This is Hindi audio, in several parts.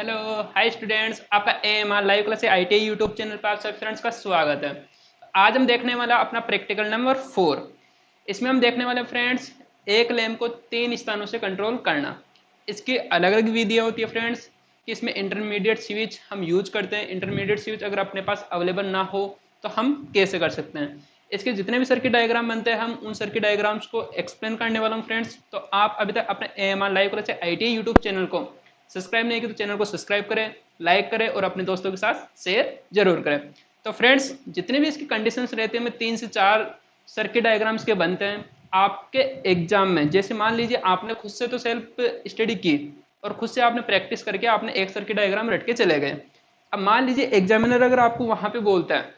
हेलो हाय स्टूडेंट्स, आपका AMR live class ITI YouTube channel पर आप सब फ्रेंड्स का स्वागत है। आज हम देखने वाला अपना प्रैक्टिकल नंबर 4। इसमें हम देखने वाले फ्रेंड्स एक लैम्प को 3 स्थानों से कंट्रोल करना। इसकी अलग अलग विधियाँ होती है फ्रेंड्स कि इसमें इंटरमीडिएट स्विच हम यूज करते हैं। इंटरमीडिएट स्विच अगर अपने पास अवेलेबल ना हो तो हम कैसे कर सकते हैं। इसके जितने भी सर्किट डायग्राम बनते हैं हम उन सर्किट डायग्राम्स को एक्सप्लेन करने वाला हूँ फ्रेंड्स। तो आप अभी तक अपने AMR live class ITI YouTube channel को सब्सक्राइब नहीं किया तो चैनल को सब्सक्राइब करें, लाइक करें और अपने दोस्तों के साथ शेयर जरूर करें। तो फ्रेंड्स जितने भी इसकी कंडीशंस रहते हैं 3 से 4 सर्किट डायग्राम्स के बनते हैं। आपके एग्जाम में जैसे मान लीजिए आपने खुद से तो सेल्फ स्टडी की और खुद से आपने प्रैक्टिस करके आपने एक सर्किट डायग्राम रट के चले गए। अब मान लीजिए एग्जामिनर अगर आपको वहां पे बोलता है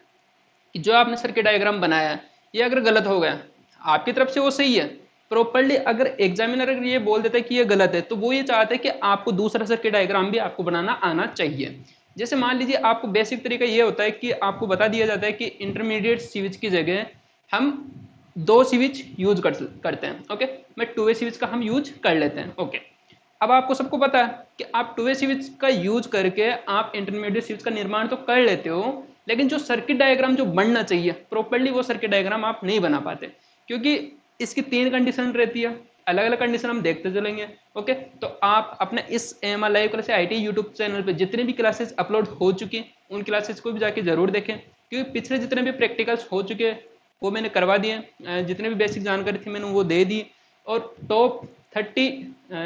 कि जो आपने सर्किट डायग्राम बनाया है ये अगर गलत हो गया, आपकी तरफ से वो सही है प्रॉपरली, अगर एग्जामिनर अगर ये बोल देता है कि ये गलत है तो वो ये चाहते हैं कि आपको दूसरा सर्किट डायग्राम भी आपको बनाना आना चाहिए। जैसे मान लीजिए आपको बेसिक तरीका ये होता है कि आपको बता दिया जाता है कि इंटरमीडिएट स्विच की जगह हम 2 स्विच यूज करते हैं। ओके, मैं 2 वे स्विच का हम यूज कर लेते हैं। ओके, अब आपको सबको पता है कि आप 2 वे स्विच का यूज करके आप इंटरमीडिएट स्विच का निर्माण तो कर लेते हो, लेकिन जो सर्किट डायग्राम जो बनना चाहिए प्रॉपरली वो सर्किट डायग्राम आप नहीं बना पाते, क्योंकि इसकी 3 कंडीशन रहती है। अलग अलग कंडीशन हम देखते चलेंगे। ओके, तो आप अपने इस AMR live class ITI YouTube channel पे जितनी भी क्लासेस अपलोड हो चुकी हैं उन क्लासेस को भी जाके जरूर देखें, क्योंकि पिछले जितने भी प्रैक्टिकल्स हो चुके हैं वो मैंने करवा दिए। जितने भी बेसिक जानकारी थी मैंने वो दे दी, और टॉप 30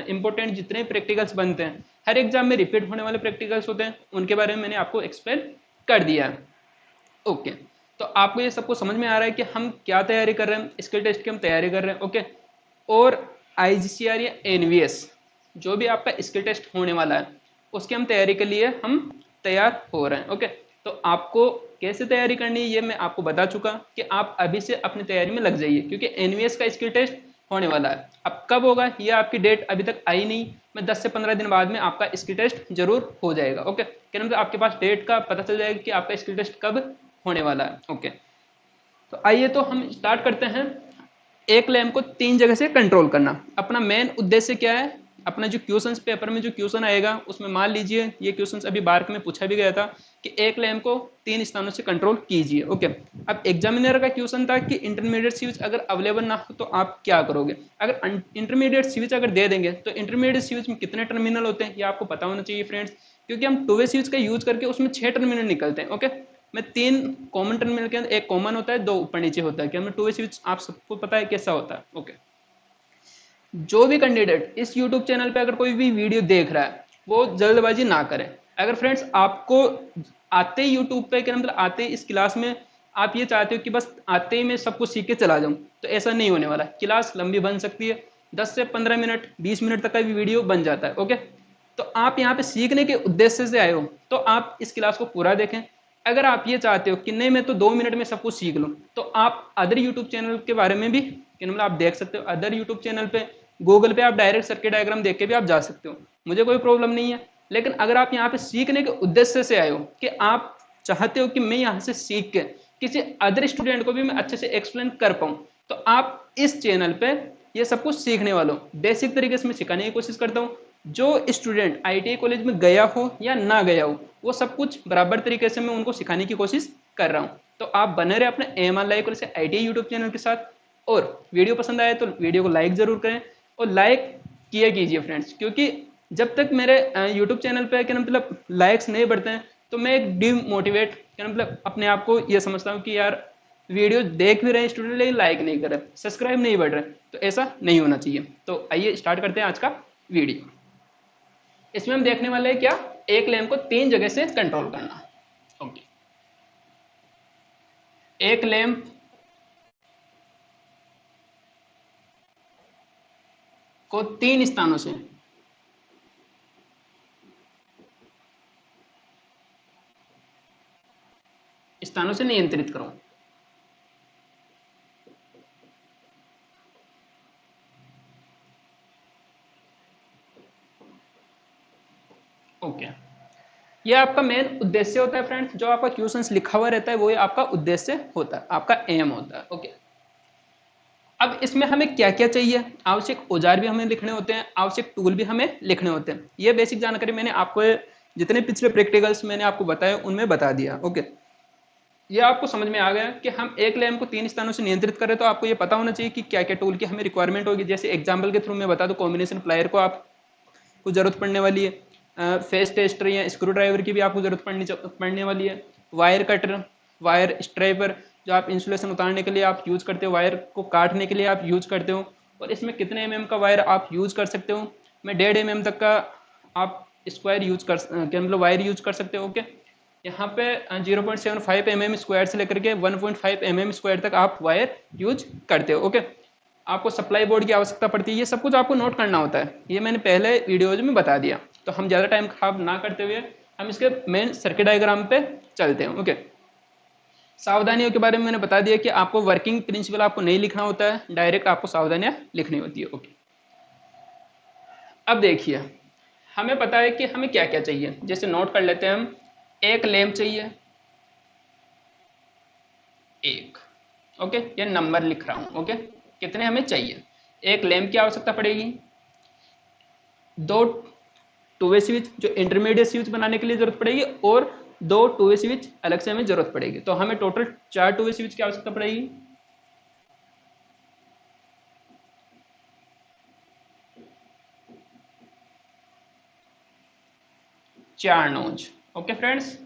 इंपॉर्टेंट जितने प्रैक्टिकल्स बनते हैं हर एग्जाम में रिपीट होने वाले प्रैक्टिकल्स होते हैं उनके बारे में मैंने आपको एक्सप्लेन कर दिया है। ओके, तो आपको ये सबको समझ में आ रहा है कि हम क्या तैयारी कर रहे हैं, स्किल टेस्ट की हम तैयारी कर रहे हैं। ओके, और IGCR या NVS जो भी आपका स्किल टेस्ट होने वाला है उसकी हम तैयारी के लिए हम तैयार हो रहे हैं। ओके, तो आपको कैसे तैयारी करनी है ये मैं आपको बता चुका कि आप अभी से अपनी तैयारी में लग जाइए, क्योंकि NVS का स्किल टेस्ट होने वाला है। अब कब होगा ये आपकी डेट अभी तक आई नहीं, मैं 10 से 15 दिन बाद में आपका स्किल टेस्ट जरूर हो जाएगा। ओके, क्या मतलब आपके पास डेट का पता चल जाएगा कि आपका स्किल टेस्ट कब होने वाला है। ओके, तो आइए तो हम स्टार्ट करते हैं। एक लैम्प को 3 जगह से कंट्रोल करना अपना मेन उद्देश्य क्या है। अपना जो क्वेश्चंस पेपर में जो क्वेश्चन आएगा उसमें मान लीजिए ये क्वेश्चंस अभी बार्क में पूछा भी गया था कि एक लैम्प को 3 स्थानों से कंट्रोल कीजिए। ओके, अब एग्जामिनर का क्वेश्चन था कि इंटरमीडिएट स्विच अगर अवेलेबल ना हो तो आप क्या करोगे। अगर इंटरमीडिएट स्विच अगर दे देंगे तो इंटरमीडिएट स्विच में कितने टर्मिनल होते हैं ये आपको पता होना चाहिए फ्रेंड्स, क्योंकि हम 2 वे स्विच का यूज करके उसमें 6 टर्मिनल निकलते हैं। ओके, मैं 3 कॉमन टर्मिनल के अंदर एक कॉमन होता है, 2 ऊपर नीचे होता है। क्या मैं 2 वे स्विच आप सबको पता है कैसा होता है। ओके, जो भी कैंडिडेट इस यूट्यूब चैनल पे अगर कोई भी वीडियो देख रहा है वो जल्दबाजी ना करें। अगर फ्रेंड्स आपको आते ही यूट्यूब पे क्या मतलब आते ही इस क्लास में आप ये चाहते हो कि बस आते ही मैं सब कुछ सीख के चला जाऊं, तो ऐसा नहीं होने वाला। क्लास लंबी बन सकती है, 10 से 15 मिनट 20 मिनट तक का भी वीडियो बन जाता है। ओके, तो आप यहाँ पे सीखने के उद्देश्य से आए हो तो आप इस क्लास को पूरा देखें। अगर आप ये चाहते हो कि नहीं मैं तो 2 मिनट में सब कुछ सीख लूँ, तो आप अदर यूट्यूब चैनल के बारे में भी मतलब आप देख सकते हो। अदर यूट्यूब चैनल पे गूगल पे आप डायरेक्ट सर्किट डायग्राम देख के भी आप जा सकते हो, मुझे कोई प्रॉब्लम नहीं है। लेकिन अगर आप यहाँ पे सीखने के उद्देश्य से आए हो कि आप चाहते हो कि मैं यहाँ से सीख के किसी अदर स्टूडेंट को भी मैं अच्छे से एक्सप्लेन कर पाऊँ, तो आप इस चैनल पे ये सब कुछ सीखने वालों बेसिक तरीके से मैं सिखाने की कोशिश करता हूँ। जो स्टूडेंट ITI कॉलेज में गया हो या ना गया हो वो सब कुछ बराबर तरीके से मैं उनको सिखाने की कोशिश कर रहा हूँ। तो आप बने रहे अपने AMR live class ITI YouTube channel के साथ, और वीडियो पसंद आए तो वीडियो को लाइक जरूर करें, और लाइक किया कीजिए फ्रेंड्स, क्योंकि जब तक मेरे यूट्यूब चैनल पे क्या मतलब लाइक्स नहीं बढ़ते हैं तो मैं एक डिमोटिवेट क्या मतलब अपने आप को ये समझता हूँ कि यार वीडियो देख भी रहे हैं स्टूडेंट लेकिन लाइक नहीं कर रहे, सब्सक्राइब नहीं बढ़ रहे, तो ऐसा नहीं होना चाहिए। तो आइए स्टार्ट करते हैं आज का वीडियो। इसमें हम देखने वाले हैं क्या, एक लैम्प को 3 जगह से कंट्रोल करना। ओके, एक लैम्प को 3 स्थानों से नियंत्रित करो। ओके, ये आपका मेन उद्देश्य होता है फ्रेंड्स। जो आपका क्वेश्चंस लिखा हुआ रहता है वो आपका उद्देश्य होता है, आपका एम होता है। ओके, अब इसमें हमें क्या क्या चाहिए, आवश्यक औजार भी हमें लिखने होते हैं, आवश्यक टूल भी हमें लिखने होते हैं। ये बेसिक जानकारी मैंने आपको जितने पिछले प्रैक्टिकल्स मैंने आपको बताए उनमें बता दिया। ओके, ये आपको समझ में आ गया कि हम एक लैम्प को 3 स्थानों से नियंत्रित करें, तो आपको ये पता होना चाहिए कि क्या क्या टूल की हमें रिक्वायरमेंट होगी। जैसे एग्जाम्पल के थ्रू मैं बता दूं, कॉम्बिनेशन प्लायर को आपको जरूरत पड़ने वाली है, फेस टेस्टर या स्क्रू ड्राइवर की भी आपको जरूरत पड़ने वाली है, वायर कटर, वायर स्ट्राइपर जो आप इंसुलेशन उतारने के लिए आप यूज करते हो, वायर को काटने के लिए आप यूज करते हो, और इसमें कितने mm का वायर आप यूज कर सकते हो, मैं 1.5 mm तक का आप स्क्वायर यूज कर मतलब वायर यूज कर सकते हो। ओके, यहाँ पे 0.75 mm स्क्वायर से लेकर के 1.5 mm स्क्वायर तक आप वायर यूज करते हो। ओके, आपको सप्लाई बोर्ड की आवश्यकता पड़ती है, ये सब कुछ आपको नोट करना होता है, ये मैंने पहले वीडियोज में बता दिया। तो हम ज़्यादा टाइम खराब ना करते हुए हम इसके मेन सर्किट डायग्राम पे चलते हैं। ओके, सावधानियों के बारे में मैंने बता दिया कि आपको वर्किंग प्रिंसिपल आपको नहीं लिखना होता है, डायरेक्ट आपको सावधानियां लिखनी होती है। ओके, अब देखिए हमें पता है कि हमें क्या क्या चाहिए, जैसे नोट कर लेते हैं हम। एक लैंप चाहिए, एक। ओके, ये नंबर लिख रहा हूं। ओके, कितने हमें चाहिए, एक लैंप की आवश्यकता पड़ेगी, 2 टू वे स्विच जो इंटरमीडिएट स्विच बनाने के लिए जरूरत पड़ेगी, और 2 टू वे स्विच अलग से हमें जरूरत पड़ेगी। तो हमें टोटल 4 टू वे स्विच की आवश्यकता पड़ेगी। चार नोज। ओके फ्रेंड्स,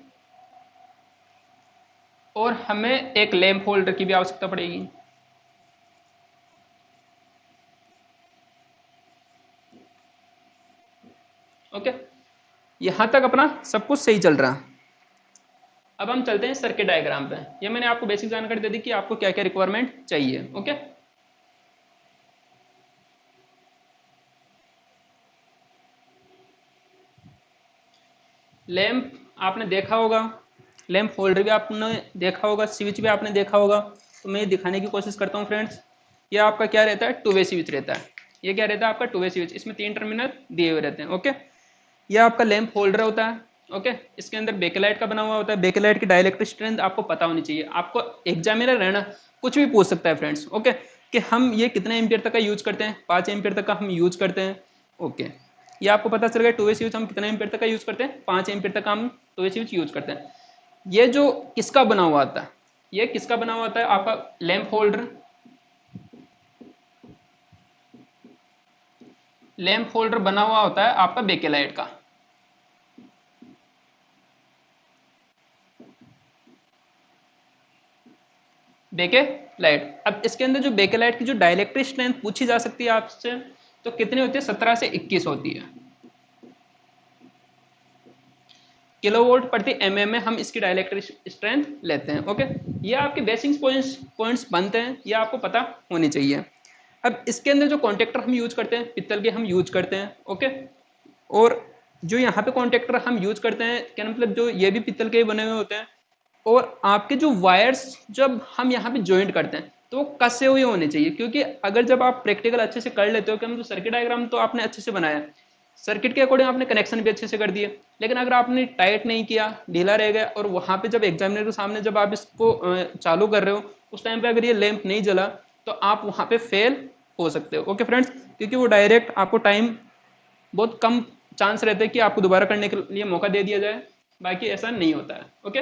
और हमें एक लैंप होल्डर की भी आवश्यकता पड़ेगी। ओके, यहां तक अपना सब कुछ सही चल रहा है। अब हम चलते हैं सर्किट डायग्राम पे। ये मैंने आपको बेसिक जानकारी दे दी कि आपको क्या क्या रिक्वायरमेंट चाहिए। ओके, लैंप आपने देखा होगा, लैंप होल्डर भी आपने देखा होगा, स्विच भी आपने देखा होगा। तो मैं ये दिखाने की कोशिश करता हूँ फ्रेंड्स। ये आपका क्या रहता है, टू वे स्विच रहता है। ये क्या रहता है आपका, टू वे स्विच। इसमें 3 टर्मिनल दिए हुए रहते हैं। ओके, ये आपका लैंप होल्डर होता है। ओके, इसके अंदर बेकेलाइट का बना हुआ होता है। बेकेलाइट की डाइलेक्ट्रिक स्ट्रेंथ आपको पता होनी चाहिए। आपको एग्जामिनर है ना, कुछ भी पूछ सकता है फ्रेंड्स। ओके, कि हम ये कितने एम्पियर तक का यूज करते हैं, 5 एम्पियर तक का हम यूज करते हैं। ओके, ये आपको पता चल गया, टू वे स्विच हम कितने एम्पियर तक का यूज करते हैं, 5 एम्पियर तक हम टू वे स्विच यूज करते हैं। ये जो किसका बना हुआ आता है, ये किसका बना हुआ होता है, आपका लैंप होल्डर। लैंप होल्डर बना हुआ होता है आपका बेकेलाइट का। बेकेलाइट, अब इसके अंदर जो बेकेलाइट की जो डाइलेक्ट्रिक स्ट्रेंथ पूछी जा सकती है आपसे, तो कितनी होती है, 17 से 21 होती है किलोवोल्ट प्रति mm में हम इसकी डाइलेक्ट्रिक स्ट्रेंथ लेते हैं। ओके, ये आपके बेसिक पॉइंट्स बनते हैं, ये आपको पता होनी चाहिए। अब इसके अंदर जो कॉन्टेक्टर हम यूज करते हैं, पित्तल के हम यूज करते हैं। ओके, और जो यहाँ पे कॉन्टेक्टर हम यूज करते हैं, क्या मतलब जो ये भी पित्तल के ही बने हुए होते हैं। और आपके जो वायर्स जब हम यहाँ पे ज्वाइंट करते हैं तो वो कसे हुए होने चाहिए, क्योंकि अगर जब आप प्रैक्टिकल अच्छे से कर लेते हो कि हम जो सर्किट डायग्राम तो आपने अच्छे से बनाया, सर्किट के अकॉर्डिंग आपने कनेक्शन भी अच्छे से कर दिए, लेकिन अगर आपने टाइट नहीं किया, ढीला रह गया, और वहां पे जब एग्जामिनर के सामने जब आप इसको चालू कर रहे हो, उस टाइम पे अगर ये लैंप नहीं जला तो आप वहां पे फेल हो सकते हो। ओके फ्रेंड्स, क्योंकि वो डायरेक्ट आपको टाइम बहुत कम चांस रहते हैं कि आपको दोबारा करने के लिए मौका दे दिया जाए, बाकी ऐसा नहीं होता है। ओके,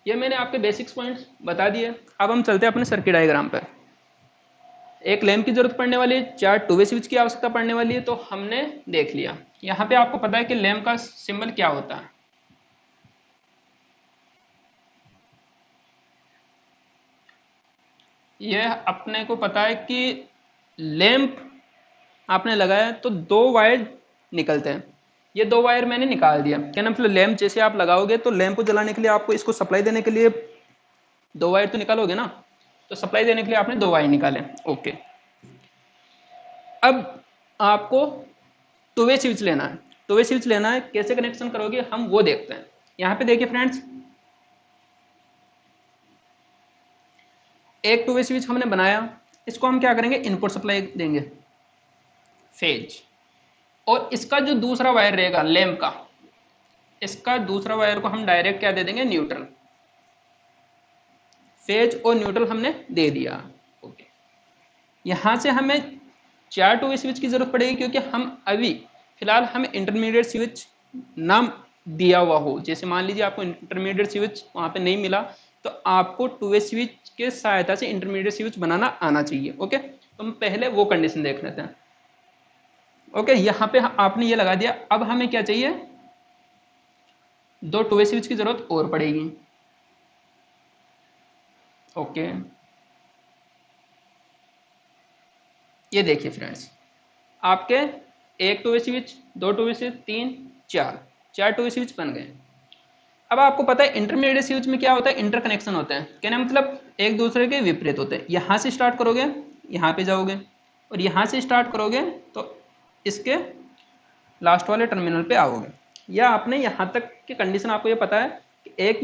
ये मैंने आपके बेसिक्स पॉइंट्स बता दिए। अब हम चलते हैं अपने सर्किट डायग्राम पर। एक लैंप की जरूरत पड़ने वाली है, 4 टू वे स्विच की आवश्यकता पड़ने वाली है, तो हमने देख लिया। यहाँ पे आपको पता है कि लैंप का सिंबल क्या होता है, यह अपने को पता है कि लैंप आपने लगाया तो 2 वायर निकलते हैं। ये 2 वायर मैंने निकाल दिया, क्या ना, मतलब लैंप जैसे आप लगाओगे तो लैंप को जलाने के लिए आपको इसको सप्लाई देने के लिए 2 वायर तो निकालोगे ना, तो सप्लाई देने के लिए आपने 2 वायर निकाले। ओके, अब आपको टू वे स्विच लेना है। टू वे स्विच लेना है, कैसे कनेक्शन करोगे हम वो देखते हैं। यहाँ पे देखिए फ्रेंड्स, एक टू वे स्विच हमने बनाया, इसको हम क्या करेंगे, इनपुट सप्लाई देंगे फेज, और इसका जो दूसरा वायर रहेगा लैंप का, इसका दूसरा वायर को हम डायरेक्ट क्या दे देंगे, न्यूट्रल। फेज और न्यूट्रल हमने दे दिया। ओके, यहां से हमें 4 टू वे स्विच की जरूरत पड़ेगी, क्योंकि हम अभी फिलहाल हमें इंटरमीडिएट स्विच ना दिया हुआ हो, जैसे मान लीजिए आपको इंटरमीडिएट स्विच वहां पे नहीं मिला, तो आपको टू वे स्विच के सहायता से इंटरमीडिएट स्विच बनाना आना चाहिए। ओके, तो हम पहले वो कंडीशन देख लेते हैं। ओके, यहाँ पे आपने ये लगा दिया। अब हमें क्या चाहिए, दो टू वे स्विच की जरूरत और पड़ेगी। ओके, ये देखिए फ्रेंड्स, आपके एक टू वे स्विच, दो टू वे स्विच, तीन, चार, चार टू वे स्विच बन गए। अब आपको पता है इंटरमीडिएट स्विच में क्या होता है, इंटरकनेक्शन होते हैं। कहना मतलब एक दूसरे के विपरीत होते हैं। यहाँ से स्टार्ट करोगे यहाँ पे जाओगे, और यहाँ से स्टार्ट करोगे तो इसके लास्ट वाले टर्मिनल पे आओगे। या आपने यहाँ तक की कंडीशन आपको ये पता है कि एक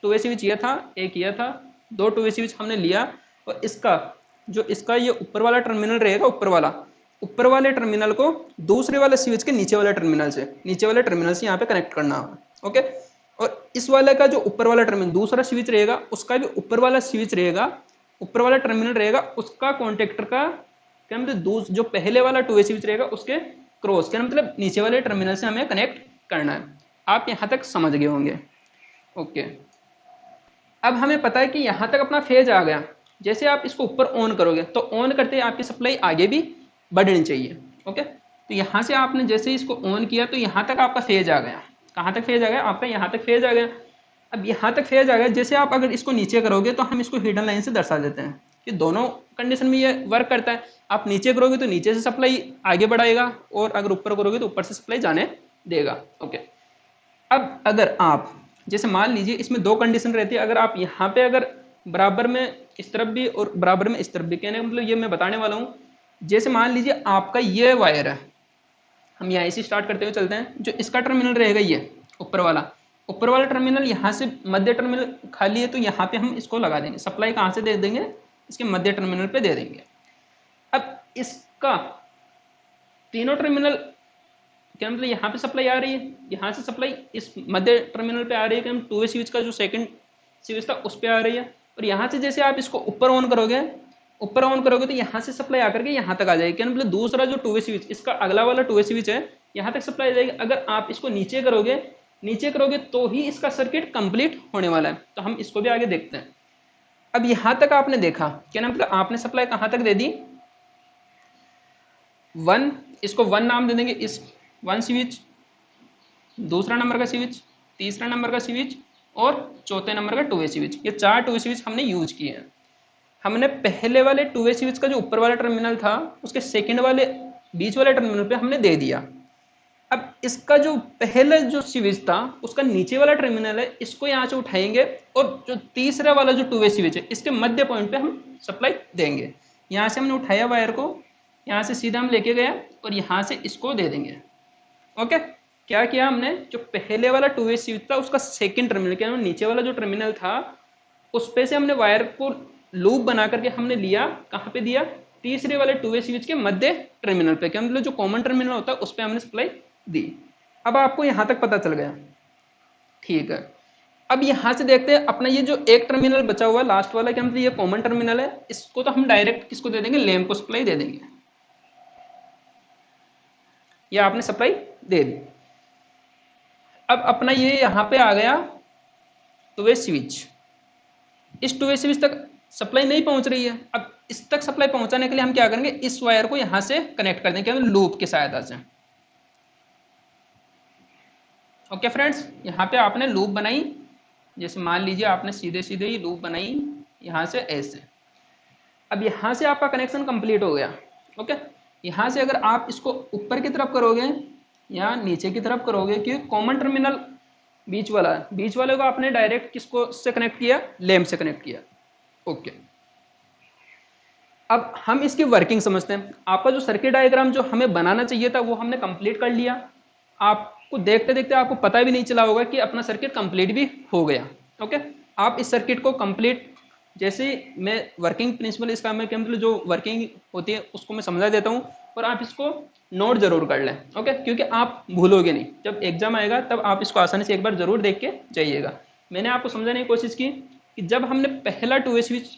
टू वे स्विच ये था, एक ये था, दो टू वे स्विच हमने लिया, और इसका जो इसका ये ऊपर वाला टर्मिनल रहेगा, ऊपर वाले टर्मिनल को दूसरे वाले स्विच के नीचे वाले टर्मिनल से यहाँ पे कनेक्ट करना होगा। ओके, और इस वाले का जो ऊपर वाला टर्मिनल दूसरा स्विच रहेगा, उसका भी ऊपर वाला स्विच रहेगा, ऊपर वाला टर्मिनल रहेगा, उसका कॉन्टेक्टर का क्या मतलब जो पहले वाला टू वे स्विच रहेगा उसके क्रॉस, क्या मतलब नीचे वाले टर्मिनल से हमें कनेक्ट करना है। आप यहाँ तक समझ गए होंगे। ओके, अब हमें पता है कि यहाँ तक अपना फेज आ गया। जैसे आप इसको ऊपर ऑन करोगे तो ऑन करते ही आपकी सप्लाई आगे भी बढ़नी चाहिए। ओके, तो यहाँ से आपने जैसे इसको ऑन किया तो यहाँ तक आपका फेज आ गया। कहाँ तक फेज आ गया आपका, यहाँ तक फेज आ गया। अब यहाँ तक फेज आ गया, जैसे आप अगर इसको नीचे करोगे तो हम इसको हिडन लाइन से दर्शा देते हैं कि दोनों कंडीशन में ये वर्क करता है। आप नीचे करोगे तो नीचे से सप्लाई आगे बढ़ाएगा, और अगर ऊपर करोगे तो ऊपर से सप्लाई जाने देगा। ओके, अब अगर आप जैसे मान लीजिए इसमें दो कंडीशन रहती है। अगर आप यहाँ पे अगर बराबर में इस तरफ भी और बराबर में इस तरफ भी, कहने का मतलब ये मैं बताने वाला हूँ। जैसे मान लीजिए आपका ये वायर है, हम यहाँ से स्टार्ट करते हुए चलते हैं। जो इसका टर्मिनल रहेगा ये ऊपर वाला टर्मिनल, यहाँ से मध्य टर्मिनल खाली है तो यहाँ पे हम इसको लगा देंगे। सप्लाई कहाँ से दे देंगे, इसके मध्य टर्मिनल पे दे देंगे। अब इसका तीनों टर्मिनल क्या मतलब यहाँ पे सप्लाई आ रही है, यहाँ से सप्लाई इस मध्य टर्मिनल पे आ रही है कि हम टू वे स्विच का जो सेकंड स्विच था उस पे आ रही है। और यहाँ से जैसे आप इसको ऊपर ऑन करोगे तो यहाँ से सप्लाई आकर के यहाँ तक आ जाएगी। क्या मतलब दूसरा जो टू वे स्विच, इसका अगला वाला टू वे स्विच है, यहाँ तक सप्लाई आ जाएगी। अगर आप इसको नीचे करोगे तो ही इसका सर्किट कंप्लीट होने वाला है। तो हम इसको भी आगे देखते हैं। अब यहाँ तक आपने देखा, क्या मतलब आपने सप्लाई कहाँ तक दे दी, वन, इसको वन नाम दे देंगे, इस वन स्विच, दूसरा नंबर का स्विच, तीसरा नंबर का स्विच और चौथे नंबर का टू वे स्विच। ये चार टू वे स्विच हमने यूज किए हैं। हमने पहले वाले टू वे स्विच का जो ऊपर वाला टर्मिनल था उसके सेकंड वाले बीच वाले टर्मिनल पे हमने दे दिया। अब इसका जो पहला जो स्विच था उसका नीचे वाला टर्मिनल है, इसको यहाँ से उठाएंगे और जो तीसरा वाला जो टू वे स्विच है इसके मध्य पॉइंट पे हम सप्लाई देंगे। यहाँ से हमने उठाया वायर को, यहाँ से सीधा हम लेके गया और यहाँ से इसको दे देंगे। ओके, क्या किया हमने, जो पहले वाला टू वे स्विच था उसका सेकंड टर्मिनल, क्या नीचे वाला जो टर्मिनल था उस पे से हमने वायर को लूप बना करके हमने लिया, कहाँ पे दिया, तीसरे वाले टू वे स्विच के मध्य टर्मिनल पे, क्या मतलब जो कॉमन टर्मिनल होता है उस पे हमने सप्लाई दी। अब आपको यहां तक पता चल गया, ठीक है। अब यहां से देखते हैं अपना ये जो एक टर्मिनल बचा हुआ लास्ट वाला, क्या मतलब ये कॉमन टर्मिनल है, इसको तो हम डायरेक्ट किसको दे देंगे, लैंप को सप्लाई दे देंगे। या आपने सप्लाई दे दी। अब अपना ये यहां पे आ गया टू वे स्विच। इस टू वे स्विच तक सप्लाई नहीं पहुंच रही है। अब इस तक सप्लाई पहुंचाने के लिए हम क्या करेंगे, इस वायर को यहां से कनेक्ट कर देंगे लूप की सहायता से। ओके फ्रेंड्स, यहाँ पे आपने लूप बनाई, जैसे मान लीजिए आपने सीधे सीधे ही लूप बनाई यहाँ से ऐसे। अब यहाँ से आपका कनेक्शन कंप्लीट हो गया। ओके, यहाँ से अगर आप इसको ऊपर की तरफ करोगे या नीचे की तरफ करोगे, क्योंकि कॉमन टर्मिनल बीच वाला है, बीच वाले को आपने डायरेक्ट किसको से कनेक्ट किया, लैंप से कनेक्ट किया। ओके, अब हम इसकी वर्किंग समझते हैं। आपका जो सर्किट डायग्राम जो हमें बनाना चाहिए था वो हमने कंप्लीट कर लिया। आपको देखते देखते आपको पता भी नहीं चला होगा कि अपना सर्किट कंप्लीट भी हो गया। ओके, आप इस सर्किट को कंप्लीट, जैसे मैं वर्किंग प्रिंसिपल इसका मैं क्या मतलब जो वर्किंग होती है उसको मैं समझा देता हूँ, और आप इसको नोट जरूर कर लें। ओके, क्योंकि आप भूलोगे नहीं, जब एग्जाम आएगा तब आप इसको आसानी से एक बार जरूर देख के जाइएगा। मैंने आपको समझाने की कोशिश की कि जब हमने पहला टू वे स्विच,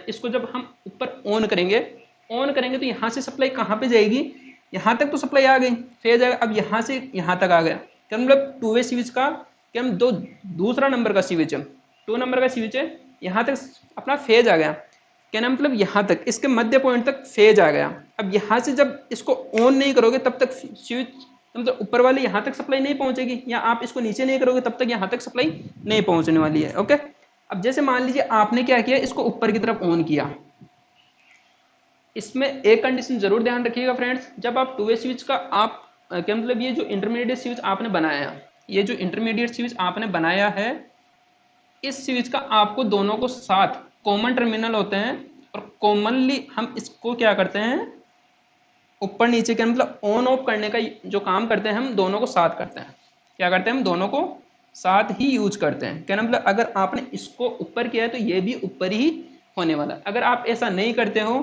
इसको जब हम ऊपर ऑन करेंगे तो यहाँ से सप्लाई कहाँ पे जाएगी, यहाँ तक तो सप्लाई आ गई, फेज आएगा। अब यहाँ से यहाँ तक आ गया, क्या मतलब टू वे स्विच का क्या हम दो दूसरा नंबर का स्विच है, 2 नंबर का स्विच है, यहाँ तक अपना फेज आ गया, क्या ना मतलब यहाँ तक इसके मध्य पॉइंट तक फेज आ गया। अब यहाँ से जब इसको ऑन नहीं करोगे तब तक स्विच मतलब ऊपर वाले यहाँ तक सप्लाई नहीं पहुंचेगी, या आप इसको नीचे नहीं करोगे तब तक यहाँ तक सप्लाई नहीं पहुंचने वाली है। ओके, अब जैसे मान लीजिए आपने क्या किया, इसको ऊपर की तरफ ऑन किया। इसमें एक कंडीशन जरूर ध्यान रखिएगा फ्रेंड्स, जब आप टू वे स्विच का आप क्या मतलब ये जो इंटरमीडिएट स्विच आपने बनाया, ये जो इंटरमीडिएट स्विच आपने बनाया है, इस स्विच का आपको दोनों को साथ कॉमन टर्मिनल होते हैं, और कॉमनली हम इसको क्या करते हैं, ऊपर नीचे के मतलब ऑन ऑफ करने का जो काम करते हैं हम दोनों को साथ करते हैं। क्या करते हैं, हम दोनों को साथ ही यूज करते हैं। क्या मतलब अगर आपने इसको ऊपर किया है तो ये भी ऊपर ही होने वाला है। अगर आप ऐसा नहीं करते हो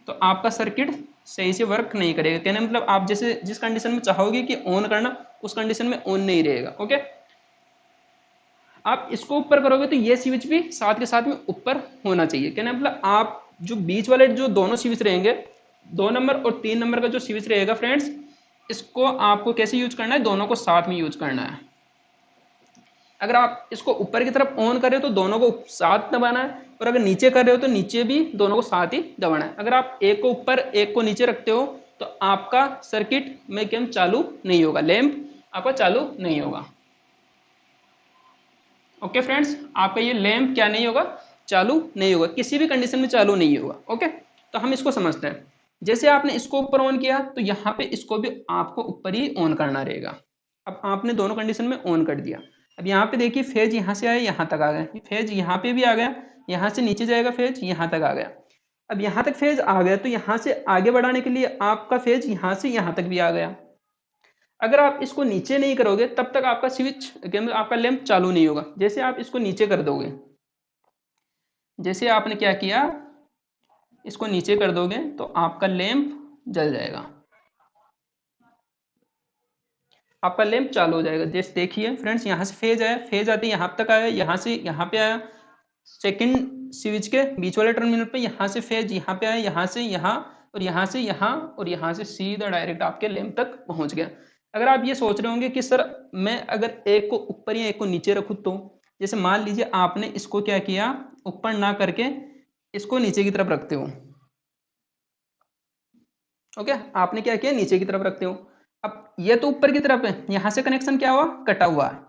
तो आपका सर्किट सही से वर्क नहीं करेगा। कहने मतलब आप जैसे जिस कंडीशन में चाहोगे कि ऑन करना, उस कंडीशन में ऑन नहीं रहेगा। ओके, आप इसको ऊपर करोगे तो ये स्विच भी साथ के साथ में ऊपर होना चाहिए। कहने मतलब आप जो बीच वाले जो दोनों स्विच रहेंगे, 2 नंबर और 3 नंबर का जो स्विच रहेगा फ्रेंड्स, इसको आपको कैसे यूज करना है, दोनों को साथ में यूज करना है। अगर आप इसको ऊपर की तरफ ऑन कर रहे हो तो दोनों को साथ दबाना है, और अगर नीचे कर रहे हो तो नीचे भी दोनों को साथ ही दबाना है। अगर आप एक को ऊपर एक को नीचे रखते हो तो आपका सर्किट में क्या चालू नहीं होगा, लैंप आपका चालू नहीं होगा। ओके फ्रेंड्स, आपका ये लैंप क्या नहीं होगा, चालू नहीं होगा, किसी भी कंडीशन में चालू नहीं होगा। ओके, तो हम इसको समझते हैं। जैसे आपने इसको ऊपर ऑन किया तो यहाँ पे इसको भी आपको ऊपर ही ऑन करना रहेगा। अब आपने दोनों कंडीशन में ऑन कर दिया। अब यहाँ पे देखिए फेज यहाँ से आया यहाँ तक आ गया, फेज यहाँ पे भी आ गया, यहाँ से नीचे जाएगा फेज यहाँ तक आ गया। अब यहाँ तक फेज आ गया तो यहाँ से आगे बढ़ाने के लिए आपका फेज यहाँ से यहाँ तक भी आ गया। अगर आप इसको नीचे नहीं करोगे तब तक आपका स्विच आपका लैंप चालू नहीं होगा। जैसे आप इसको नीचे कर दोगे, जैसे आपने क्या किया, इसको नीचे कर दोगे तो आपका लैंप जल जाएगा, आपका लैंप चालू हो जाएगा। जैसे देखिए फ्रेंड्स, यहाँ से फेज आया, फेज आते यहाँ तक आया, यहाँ से यहाँ पे आया, सेकंड स्विच के बीच वाले टर्मिनल पे यहाँ से फेज यहाँ पे आया, यहाँ से यहाँ, और यहाँ से यहाँ, और यहाँ से सीधा डायरेक्ट आपके लैंप तक पहुंच गया। अगर आप ये सोच रहे होंगे कि सर मैं अगर एक को ऊपर या एक को नीचे रखूँ तो, जैसे मान लीजिए आपने इसको क्या किया, ऊपर ना करके इसको नीचे की तरफ रखते हो। ओके, आपने क्या किया, नीचे की तरफ रखते हो। अब ये तो ऊपर की तरफ है, यहाँ से कनेक्शन क्या हुआ, कटा हुआ है,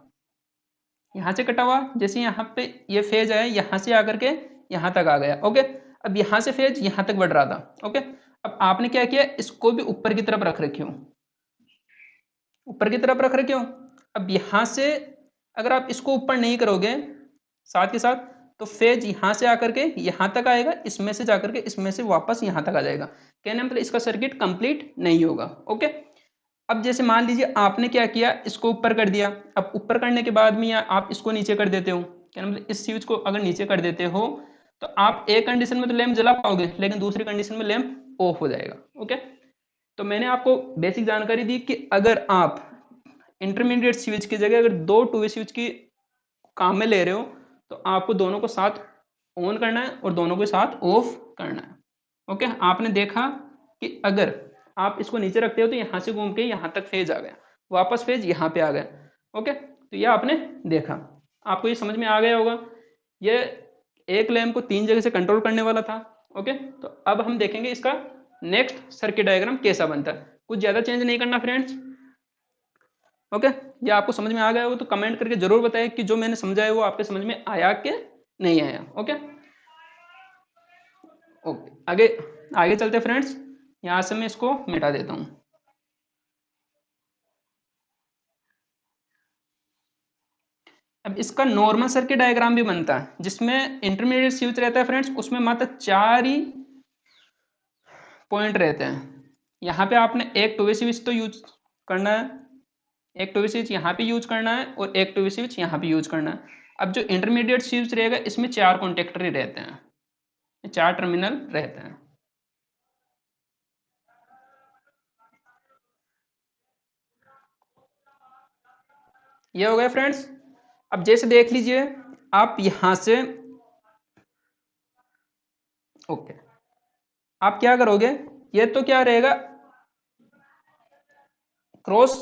यहाँ से कटा हुआ। जैसे यहाँ पे ये फेज आया, यहाँ से आकर के यहाँ तक आ गया। ओके, अब यहाँ से फेज यहाँ तक बढ़ रहा था। ओके, अब आपने क्या किया, इसको भी ऊपर की तरफ रख रखे हो, ऊपर की तरफ रख रखे हो। अब यहाँ से अगर आप इसको ऊपर नहीं करोगे साथ के साथ तो फेज यहाँ से आकर के यहाँ तक आएगा, इसमें से जाकर के इसमें से वापस यहाँ तक आ जाएगा। कहने मतलब इसका सर्किट कंप्लीट नहीं होगा। ओके, अब जैसे मान लीजिए आपने क्या किया, इसको ऊपर कर दिया। अब ऊपर करने के बाद में आप इसको नीचे कर देते हो, क्या मतलब इस स्विच को अगर नीचे कर देते हो तो आप एक कंडीशन में तो लैंप जला पाओगे, लेकिन दूसरी कंडीशन में लैंप ऑफ हो जाएगा। ओके, तो मैंने आपको बेसिक जानकारी दी कि अगर आप इंटरमीडिएट स्विच की जगह अगर 2 टू वे स्विच की काम में ले रहे हो तो आपको दोनों को साथ ऑन करना है और दोनों को साथ ऑफ करना है। ओके, आपने देखा कि अगर आप इसको नीचे रखते हो तो यहाँ से घूम के यहाँ तक फेज आ गया, वापस फेज यहाँ पे आ गया। ओके, तो ये आपने देखा, आपको ये समझ में आ गया होगा। ये एक लैंप को 3 जगह से कंट्रोल करने वाला था। ओके, तो अब हम देखेंगे इसका नेक्स्ट सर्किट डायग्राम कैसा बनता है। कुछ ज़्यादा चेंज नहीं करना फ्रेंड्स। ओके, ये आपको समझ में आ गया हो तो कमेंट करके जरूर बताएं कि जो मैंने समझाया वो आपके समझ में आया कि नहीं आया। ओके ओके, आगे आगे चलते फ्रेंड्स, यहाँ से मैं इसको मिटा देता हूँ। अब इसका नॉर्मल सर्किट डायग्राम भी बनता है जिसमें इंटरमीडिएट स्विच रहता है फ्रेंड्स, उसमें मात्र 4 ही पॉइंट रहते हैं। यहाँ पे आपने एक टू वे स्विच तो यूज करना है, एक टू वे स्विच यहाँ पे यूज करना है, और एक टू वे स्विच यहाँ पे यूज करना है। अब जो इंटरमीडिएट स्विच रहेगा इसमें 4 कॉन्टेक्टर ही रहते हैं, 4 टर्मिनल रहते हैं। ये हो गया फ्रेंड्स। अब जैसे देख लीजिए आप यहां से, ओके, आप क्या करोगे, ये तो क्या रहेगा, क्रॉस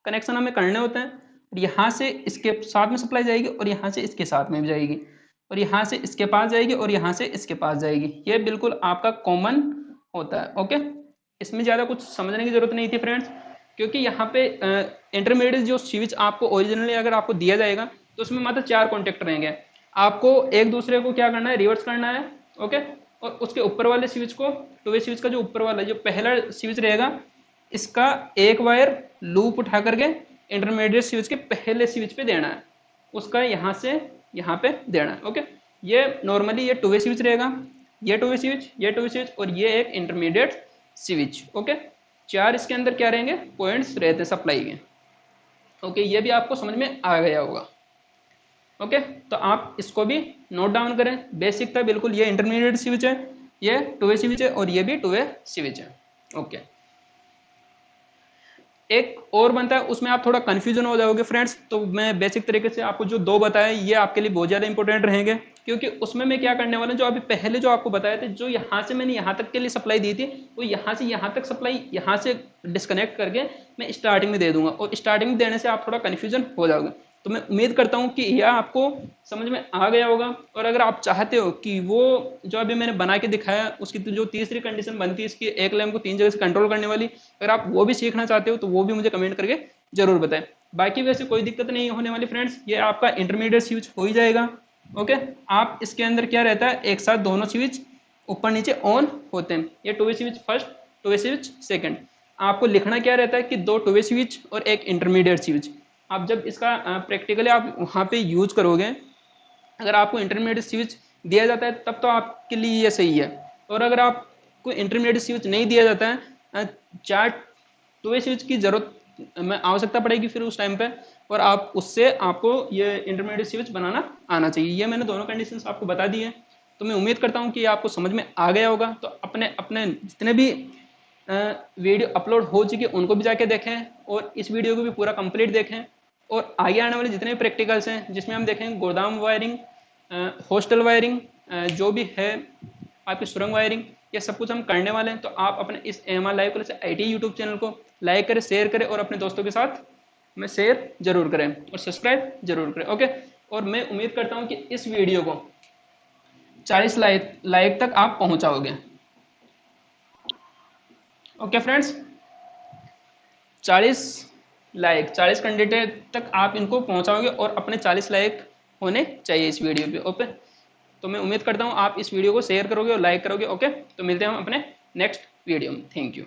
कनेक्शन हमें करने होते हैं। और यहाँ से इसके साथ में सप्लाई जाएगी और यहाँ से इसके साथ में भी जाएगी और यहाँ से इसके पास जाएगी और यहाँ से इसके पास जाएगी। ये बिल्कुल आपका कॉमन होता है। ओके, इसमें ज़्यादा कुछ समझने की जरूरत नहीं थी फ्रेंड्स, क्योंकि यहाँ पे इंटरमीडिएट जो स्विच आपको ओरिजिनली अगर आपको दिया जाएगा तो उसमें मात्र 4 कॉन्टेक्ट रहेंगे। आपको एक दूसरे को क्या करना है, रिवर्स करना है। ओके, और उसके ऊपर वाले स्विच को, टू वे स्विच का जो ऊपर वाला जो पहला स्विच रहेगा, इसका एक वायर लूप उठा करके इंटरमीडिएट स्विच के पहले स्विच पे देना है, उसका यहाँ से यहाँ पे देना है। ओके, ये नॉर्मली ये टू वे स्विच रहेगा, ये टू वे स्विच, ये टू वे स्विच और ये एक इंटरमीडिएट स्विच। ओके, 4 इसके अंदर क्या रहेंगे, पॉइंट्स रहते हैं सप्लाई के। ओके, ये भी आपको समझ में आ गया होगा। ओके, तो आप इसको भी नोट डाउन करें। बेसिक था बिल्कुल, ये इंटरमीडिएट स्विच है, ये टू वे स्विच है और ये भी टू वे स्विच है। ओके, एक और बनता है, उसमें आप थोड़ा कंफ्यूजन हो जाओगे फ्रेंड्स, तो मैं बेसिक तरीके से आपको जो 2 बताए ये आपके लिए बहुत ज़्यादा इंपॉर्टेंट रहेंगे, क्योंकि उसमें मैं क्या करने वाला हूँ, जो अभी पहले जो आपको बताए थे, जो यहाँ से मैंने यहाँ तक के लिए सप्लाई दी थी, वो यहाँ से यहाँ तक सप्लाई यहाँ से डिस्कनेक्ट करके मैं स्टार्टिंग में दे दूंगा, और स्टार्टिंग में देने से आप थोड़ा कन्फ्यूजन हो जाओगे। तो मैं उम्मीद करता हूँ कि यह आपको समझ में आ गया होगा। और अगर आप चाहते हो कि वो जो अभी मैंने बना के दिखाया उसकी जो तीसरी कंडीशन बनती है इसकी, एक लैम्प को 3 जगह से कंट्रोल करने वाली, अगर आप वो भी सीखना चाहते हो तो वो भी मुझे कमेंट करके जरूर बताएं। बाकी वैसे कोई दिक्कत नहीं होने वाली फ्रेंड्स, ये आपका इंटरमीडिएट स्विच हो ही जाएगा। ओके, आप इसके अंदर क्या रहता है, एक साथ दोनों स्विच ऊपर नीचे ऑन होते हैं। ये two way switch first, two way switch second. आपको लिखना क्या रहता है कि 2 टू वे स्विच और एक इंटरमीडिएट स्विच। आप जब इसका प्रैक्टिकली आप वहाँ पे यूज करोगे, अगर आपको इंटरमीडिएट स्विच दिया जाता है तब तो आपके लिए ये सही है, और अगर आपको इंटरमीडिएट स्विच नहीं दिया जाता है, 4 टू वे स्विच की जरूरत में आवश्यकता पड़ेगी फिर उस टाइम पे, और आप उससे आपको ये इंटरमीडिएट स्विच बनाना आना चाहिए। ये मैंने दोनों कंडीशंस आपको बता दी है, तो मैं उम्मीद करता हूँ कि आपको समझ में आ गया होगा। तो अपने अपने जितने भी वीडियो अपलोड हो चुके उनको भी जाके देखें, और इस वीडियो को भी पूरा कंप्लीट देखें, और आगे आने वाले जितने भी प्रैक्टिकल्स हैं जिसमें हम देखेंगे गोदाम वायरिंग, हॉस्टल वायरिंग, जो भी है आपकी सुरंग वायरिंग, ये सब कुछ हम करने वाले हैं। तो आप अपने इस AMR live class IT YouTube channel को लाइक करें, शेयर करें, और अपने दोस्तों के साथ में शेयर जरूर करें और सब्सक्राइब जरूर करें। ओके, और मैं उम्मीद करता हूँ कि इस वीडियो को 40 लाइक तक आप पहुँचाओगे। ओके फ्रेंड्स, 40 40 कैंडिडेट तक आप इनको पहुंचाओगे, और अपने 40 लाइक होने चाहिए इस वीडियो पे। ओके, तो मैं उम्मीद करता हूं आप इस वीडियो को शेयर करोगे और लाइक करोगे। ओके, तो मिलते हैं हम अपने नेक्स्ट वीडियो में। Thank you.